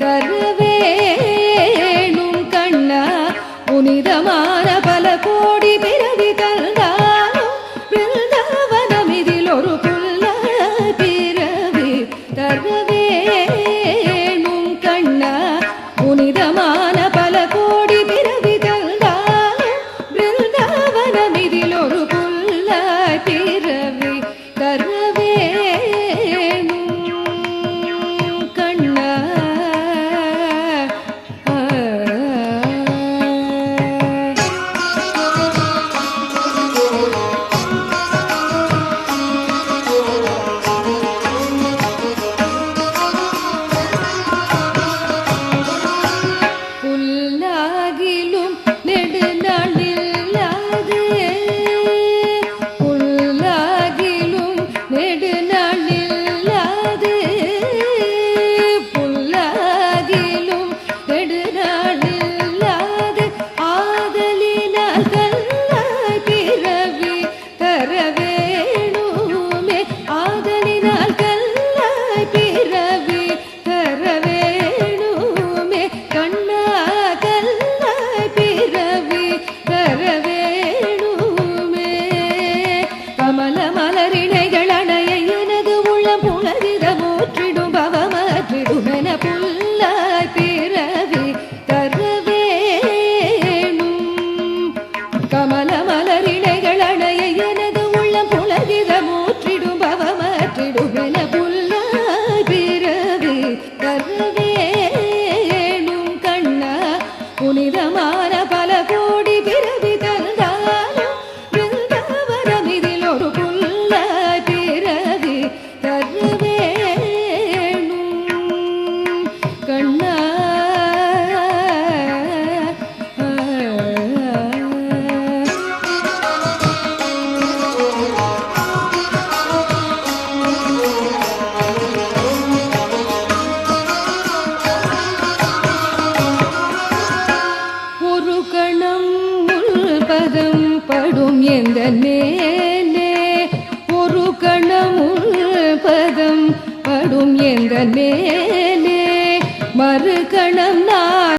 தருவேணும் கண்ணா புனிதமான பல கோடி பிறவி தந்தாலும் பிருந்தாவனமிதில் ஒரு புல்ல பிறவி தருவேணும் கண்ணா புனிதமான பல கோடி பிறவி தந்தாலும் பிருந்தாவனமிதில் ஒரு புல்ல பிறவி தருவேணும் கண்ணா புல்லாகிலும் நெடுநாளில்லாது புல்லாகிலும் நெடுநாளில்லாது புல்லாகிலும் நெடுநாளில்லாது ஆதலினால் கல்லாய் பிறவி தரவேணுமே ஆதலினால் கல்லாய் பிறவி தரவேணுமே கண்ணா கல்லாய் பிறவி தரவேணுமே கமல மலரிணைகள் அடைய எனது உள்ளம் புலரித மூற்றிடும் பவமற்றிடும் என புல்லாய் பிறவி தரவேணும் கமல மலரிணைகள் அடைய எனது உள்ளம் புலரித மூற்றிடும் பவமற்றிடும் என புல்லாய் பிறவி தரவேணும் கண்ணா புனிதமான பல கோடி பிறவி தந்தாலும் பிருந்தாவனமிதில் ஒரு புல்ல பிறவி தருவேணும் கண்ணா ஒரு கணம் உள்பதம் படும் எந்த மேலே ஒரு கணம் உள்பதம் படும் எந்த மேலே மறு கணம் நான்